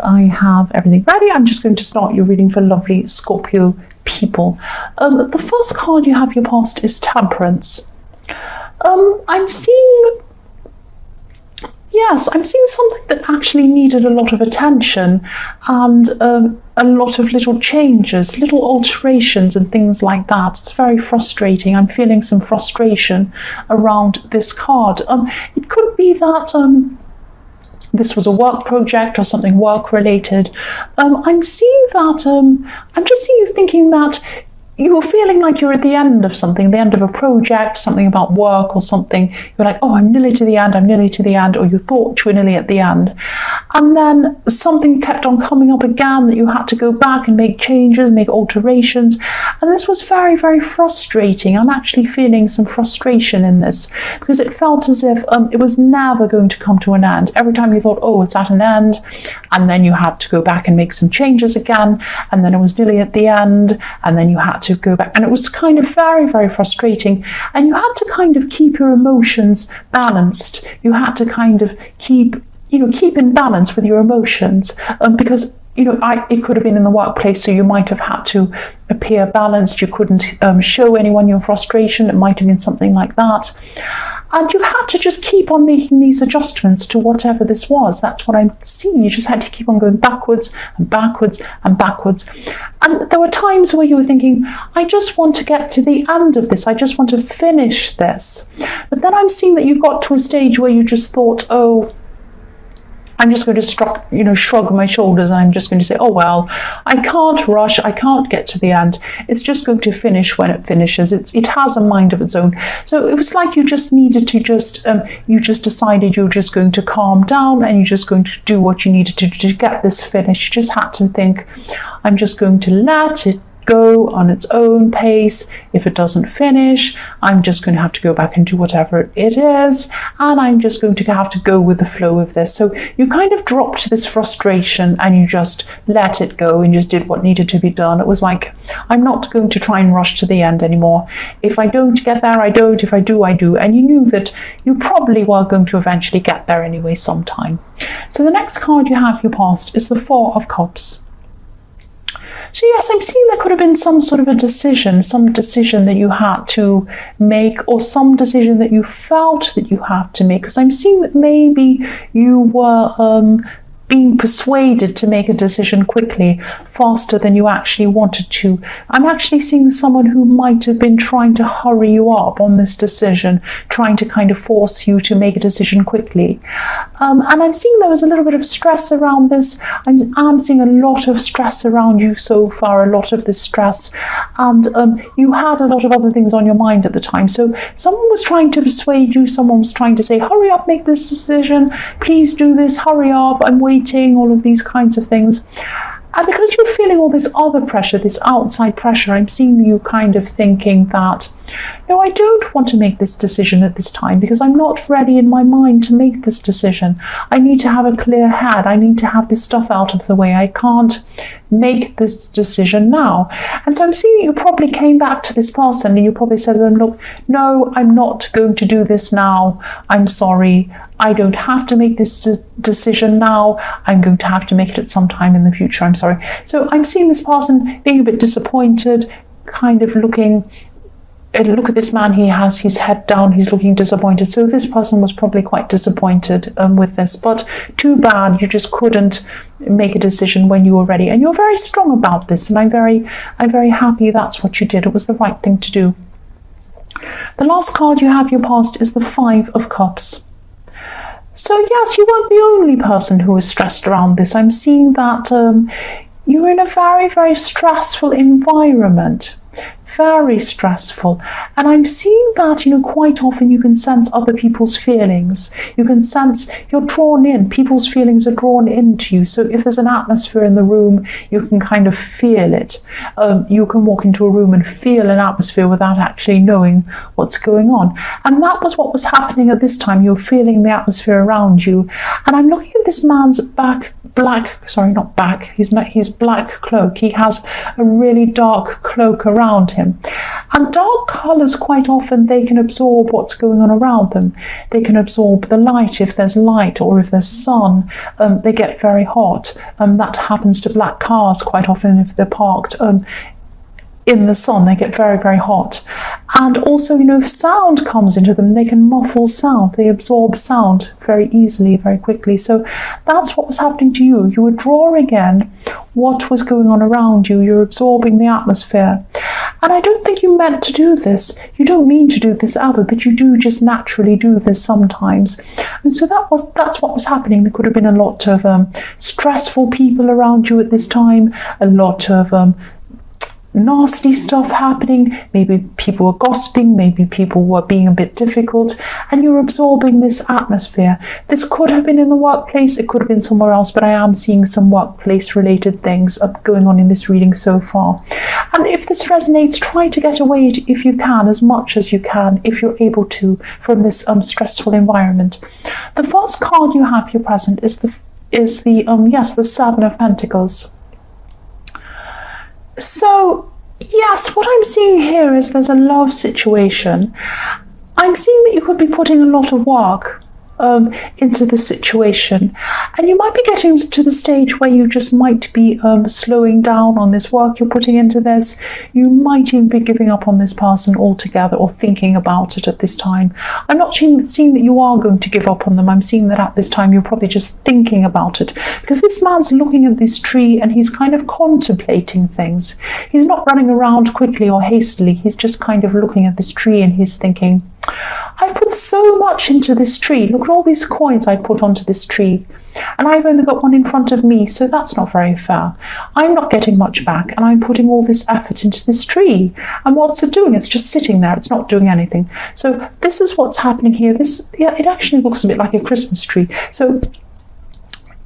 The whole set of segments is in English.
I have everything ready. I'm just going to start your reading for lovely Scorpio people. The first card you have your past is Temperance. I'm seeing something that actually needed a lot of attention and a lot of little changes, little alterations and things like that. It's very frustrating. I'm feeling some frustration around this card. It could be that this was a work project or something work related. I'm seeing that, I'm just seeing you thinking that you were feeling like you're at the end of something, the end of a project, something about work or something. You're like, oh, I'm nearly to the end, or you thought you were nearly at the end. And then something kept on coming up again that you had to go back and make changes, make alterations. And this was very, very frustrating. I'm actually feeling some frustration in this because it felt as if it was never going to come to an end. Every time you thought, oh, it's at an end, and then you had to go back and make some changes again, and then it was nearly at the end, and then you had to go back, and it was kind of very, very frustrating. And you had to kind of keep your emotions balanced. You had to kind of keep in balance with your emotions, because it could have been in the workplace, so you might have had to appear balanced. You couldn't show anyone your frustration. It might have been something like that. And you had to just keep on making these adjustments to whatever this was. That's what I'm seeing. You just had to keep on going backwards and backwards and backwards. And there were times where you were thinking, I just want to get to the end of this. I just want to finish this. But then I'm seeing that you got to a stage where you just thought, oh, I'm just going to shrug my shoulders, and I'm just going to say, oh, well, I can't rush. I can't get to the end. It's just going to finish when it finishes. It has a mind of its own. So it was like you just needed to you just decided you're just going to calm down, and you're just going to do what you needed to do to get this finished. You just had to think, I'm just going to let it go on its own pace. If it doesn't finish, I'm just going to have to go back and do whatever it is, and I'm just going to have to go with the flow of this. So you kind of dropped this frustration and you just let it go and just did what needed to be done. It was like, I'm not going to try and rush to the end anymore. If I don't get there, I don't. If I do, I do. And you knew that you probably were going to eventually get there anyway sometime. So the next card you have your past is the Four of Cups. So yes, I'm seeing there could have been some sort of a decision, some decision that you had to make, or some decision that you felt that you had to make. Because I'm seeing that maybe you were being persuaded to make a decision quickly, faster than you actually wanted to. I'm actually seeing someone who might have been trying to hurry you up on this decision, trying to kind of force you to make a decision quickly. And I'm seeing there was a little bit of stress around this. I'm seeing a lot of stress around you so far, a lot of this stress. And you had a lot of other things on your mind at the time. So someone was trying to persuade you, someone was trying to say, hurry up, make this decision, please do this, hurry up, I'm waiting, all of these kinds of things. And because you're feeling all this other pressure, this outside pressure, I'm seeing you kind of thinking that, no, I don't want to make this decision at this time because I'm not ready in my mind to make this decision. I need to have a clear head. I need to have this stuff out of the way. I can't make this decision now. And so I'm seeing that you probably came back to this person and you probably said to them, look, no, I'm not going to do this now. I'm sorry. I don't have to make this decision now. I'm going to have to make it at some time in the future. I'm sorry. So I'm seeing this person being a bit disappointed, kind of looking, look at this man, he has his head down, he's looking disappointed. So this person was probably quite disappointed with this, but too bad you just couldn't make a decision when you were ready. And you're very strong about this, and I'm very happy that's what you did. It was the right thing to do. The last card you have your past is the Five of Cups. So yes, you weren't the only person who was stressed around this. I'm seeing that you were in a very, very stressful environment. Very stressful. And I'm seeing that, quite often you can sense other people's feelings. You can sense you're drawn in. People's feelings are drawn into you. So if there's an atmosphere in the room, you can kind of feel it. You can walk into a room and feel an atmosphere without actually knowing what's going on. And that was what was happening at this time. You're feeling the atmosphere around you. And I'm looking at this man's black cloak. He has a really dark cloak around him. him. And dark colours, quite often, they can absorb what's going on around them. They can absorb the light, if there's light, or if there's sun, they get very hot. That happens to black cars quite often if they're parked in the sun, they get very, very hot. And also, if sound comes into them, they can muffle sound. They absorb sound very easily, very quickly. So that's what was happening to you. You were drawing in what was going on around you. You're absorbing the atmosphere. And I don't think you meant to do this. You don't mean to do this ever, but you do just naturally do this sometimes. And so that's what was happening. There could have been a lot of stressful people around you at this time, a lot of nasty stuff happening. Maybe people were gossiping, maybe people were being a bit difficult, and you're absorbing this atmosphere. This could have been in the workplace, it could have been somewhere else, but I am seeing some workplace related things going on in this reading so far. And if this resonates, try to get away if you can, as much as you can, if you're able to, from this stressful environment. The first card you have here present is the Seven of Pentacles. So, yes, what I'm seeing here is there's a love situation. I'm seeing that you could be putting a lot of work into the situation, and you might be getting to the stage where you just might be slowing down on this work you're putting into this. You might even be giving up on this person altogether, or thinking about it at this time. I'm not seeing that you are going to give up on them. I'm seeing that at this time you're probably just thinking about it, because this man's looking at this tree and he's kind of contemplating things. He's not running around quickly or hastily. He's just kind of looking at this tree and he's thinking, I put so much into this tree. Look at all these coins I put onto this tree, and I've only got one in front of me, so that's not very fair. I'm not getting much back, and I'm putting all this effort into this tree. And what's it doing? It's just sitting there. It's not doing anything. So this is what's happening here. It actually looks a bit like a Christmas tree. So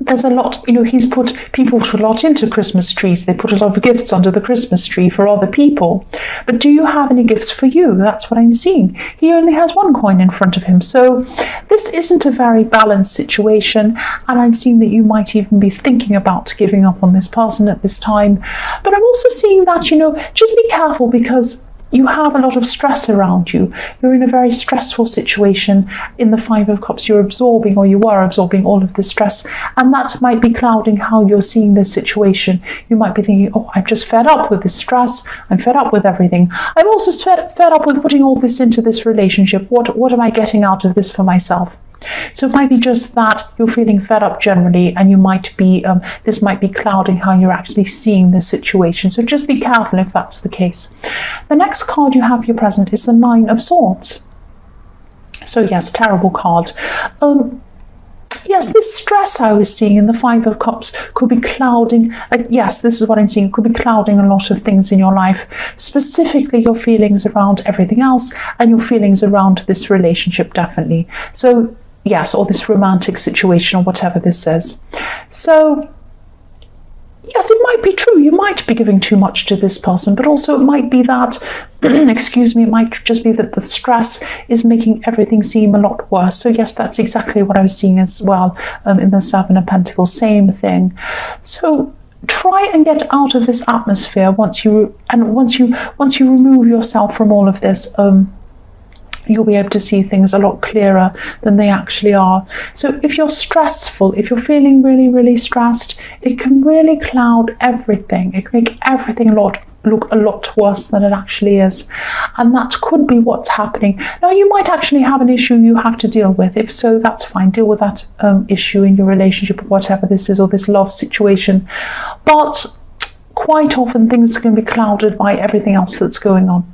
there's a lot, people put a lot into Christmas trees. They put a lot of gifts under the Christmas tree for other people. But do you have any gifts for you? That's what I'm seeing. He only has one coin in front of him. So this isn't a very balanced situation. And I'm seeing that you might even be thinking about giving up on this person at this time. But I'm also seeing that, just be careful, because you have a lot of stress around you. You're in a very stressful situation. In the Five of Cups, you were absorbing all of the stress, and that might be clouding how you're seeing this situation. You might be thinking, oh, I'm just fed up with this stress. I'm fed up with everything. I'm also fed up with putting all this into this relationship. What am I getting out of this for myself? So it might be just that you're feeling fed up generally, and you might be this might be clouding how you're actually seeing this situation. So just be careful if that's the case. The next card you have here present is the Nine of Swords. So yes, terrible card. Yes, this stress I was seeing in the Five of Cups could be clouding. Yes, this is what I'm seeing. It could be clouding a lot of things in your life, specifically your feelings around everything else and your feelings around this relationship, definitely. So yes, or this romantic situation, or whatever this is. So yes, it might be true. You might be giving too much to this person, but also it might be that, excuse me, it might just be that the stress is making everything seem a lot worse. So yes, that's exactly what I was seeing as well in the Seven of Pentacles, same thing. So try and get out of this atmosphere once you remove yourself from all of this. You'll be able to see things a lot clearer than they actually are. So if you're stressful, if you're feeling really, really stressed, it can really cloud everything. It can make everything look a lot worse than it actually is. And that could be what's happening. Now, you might actually have an issue you have to deal with. If so, that's fine. Deal with that issue in your relationship, or whatever this is, or this love situation. But quite often things can be clouded by everything else that's going on.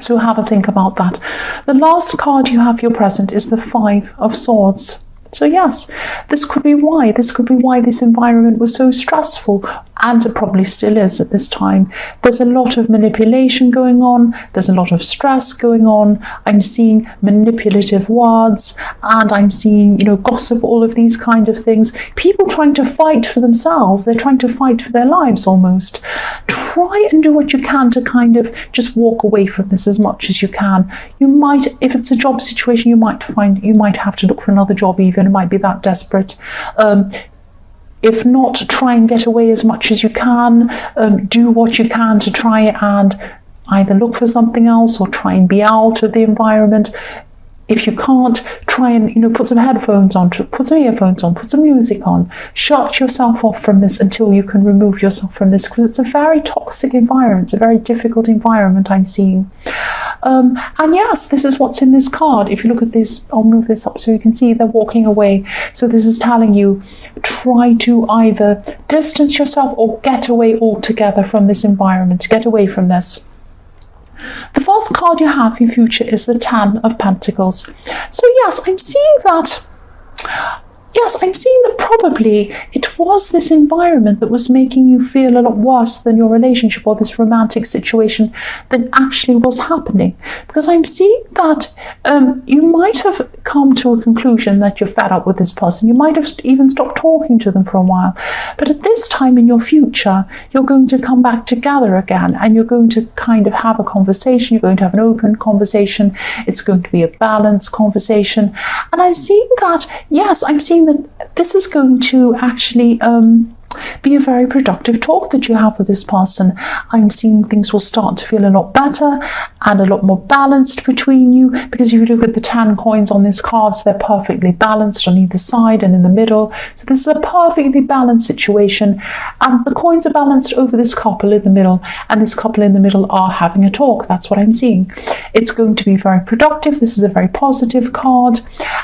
So have a think about that. The last card you have here present is the Five of Swords. So yes, this could be why. This could be why this environment was so stressful, and it probably still is at this time. There's a lot of manipulation going on. There's a lot of stress going on. I'm seeing manipulative words, and I'm seeing, gossip, all of these kind of things. People trying to fight for themselves. They're trying to fight for their lives almost. Try and do what you can to kind of just walk away from this as much as you can. You might, if it's a job situation, you might have to look for another job even. It might be that desperate. If not, try and get away as much as you can. Do what you can to try and either look for something else or try and be out of the environment. If you can't, try and put some headphones on, put some earphones on, put some music on. Shut yourself off from this until you can remove yourself from this, because it's a very toxic environment. It's a very difficult environment I'm seeing. And yes, this is what's in this card. If you look at this, I'll move this up so you can see they're walking away. So this is telling you, try to either distance yourself or get away altogether from this environment. Get away from this. The first card you have in future is the Ten of Pentacles. So yes, I'm seeing that. Yes, I'm seeing that probably it was this environment that was making you feel a lot worse than your relationship or this romantic situation than actually was happening. Because I'm seeing that you might have come to a conclusion that you're fed up with this person. You might have even stopped talking to them for a while. But at this time in your future, you're going to come back together again, and you're going to kind of have a conversation. You're going to have an open conversation. It's going to be a balanced conversation. And I'm seeing that, yes, I'm seeing that this is going to actually be a very productive talk that you have with this person. I'm seeing things will start to feel a lot better and a lot more balanced between you, because if you look at the 10 coins on these cards, they're perfectly balanced on either side and in the middle. So this is a perfectly balanced situation, and the coins are balanced over this couple in the middle, and this couple in the middle are having a talk. That's what I'm seeing. It's going to be very productive. This is a very positive card,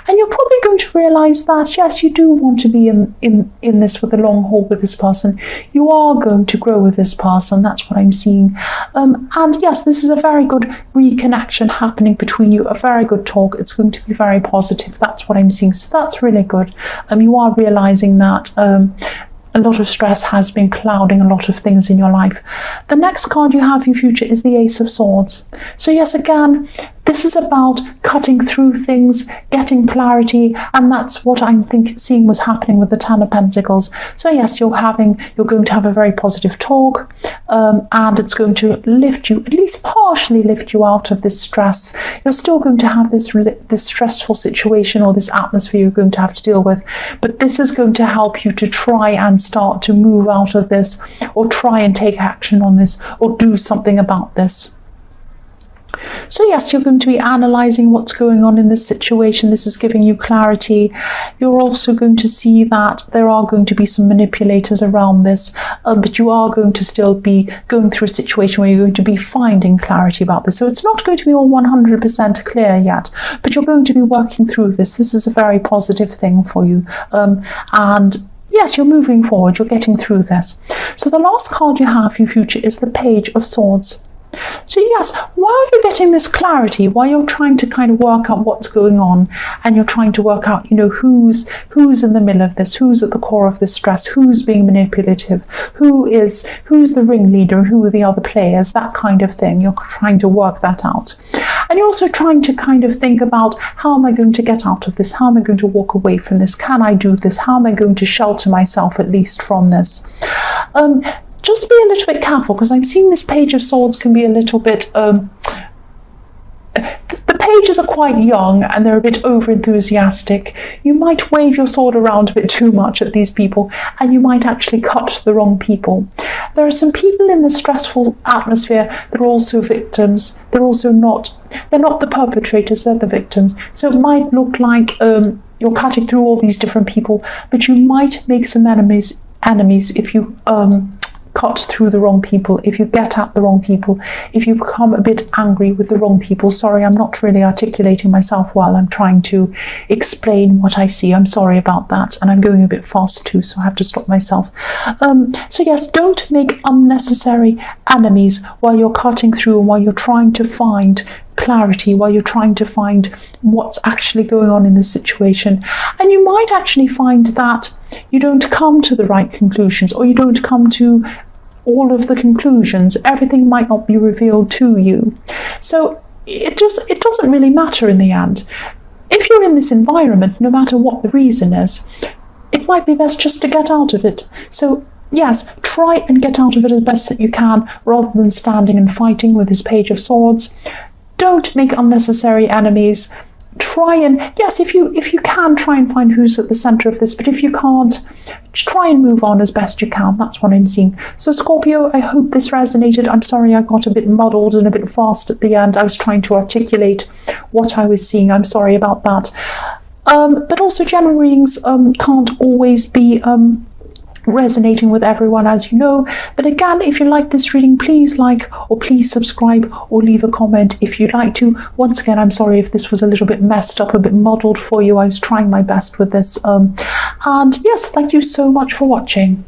and you're probably going to realize that yes, you do want to be in this for the long haul with this person. You are going to grow with this person. That's what I'm seeing. And yes, this is a very good reconnection happening between you, a very good talk. It's going to be very positive. That's what I'm seeing. So that's really good. You are realizing that a lot of stress has been clouding a lot of things in your life. The next card you have in future is the Ace of Swords. So yes, again, this is about cutting through things, getting clarity, and that's what I'm seeing was happening with the Ten of Pentacles. So yes, you're going to have a very positive talk, and it's going to lift you, at least partially lift you out of this stress. You're still going to have this stressful situation or this atmosphere you're going to have to deal with, but this is going to help you to try and start to move out of this, or try and take action on this, or do something about this. So yes, you're going to be analysing what's going on in this situation. This is giving you clarity. You're also going to see that there are going to be some manipulators around this, but you are going to still be going through a situation where you're going to be finding clarity about this. So it's not going to be all 100% clear yet, but you're going to be working through this. This is a very positive thing for you. And yes, you're moving forward. You're getting through this. So the last card you have in future is the Page of Swords. So yes, while you're getting this clarity, while you're trying to kind of work out what's going on, and you're trying to work out, who's in the middle of this, who's at the core of this stress, who's being manipulative, who's the ringleader, who are the other players, that kind of thing. You're trying to work that out. And you're also trying to kind of think about, how am I going to get out of this? How am I going to walk away from this? Can I do this? How am I going to shelter myself at least from this? Just be a little bit careful, because I'm seeing this Page of Swords can be a little bit the pages are quite young and they're a bit over enthusiastic. You might wave your sword around a bit too much at these people, and you might actually cut the wrong people. There are some people in this stressful atmosphere that are also victims. They're not the perpetrators, they're the victims. So it might look like you're cutting through all these different people, but you might make some enemies if you cut through the wrong people, if you get at the wrong people, if you become a bit angry with the wrong people. Sorry, I'm not really articulating myself well. I'm trying to explain what I see. I'm sorry about that, and I'm going a bit fast too, so I have to stop myself. So yes, don't make unnecessary enemies while you're cutting through, and while you're trying to find clarity, while you're trying to find what's actually going on in this situation. And you might actually find that you don't come to the right conclusions, or you don't come to all of the conclusions. Everything might not be revealed to you. So it doesn't really matter in the end. If you're in this environment, no matter what the reason is, it might be best just to get out of it. So yes, try and get out of it as best that you can, rather than standing and fighting with this Page of Swords. Don't make unnecessary enemies. try and, yes, if you can, try and find who's at the center of this, but if you can't, try and move on as best you can. That's what I'm seeing. So Scorpio, I hope this resonated. I'm sorry I got a bit muddled and a bit fast at the end. I was trying to articulate what I was seeing. I'm sorry about that. But also general readings can't always be resonating with everyone, as you know. But again, if you like this reading, please like or please subscribe or leave a comment if you'd like to. Once again, I'm sorry if this was a little bit messed up, a bit muddled for you. I was trying my best with this. And yes, thank you so much for watching.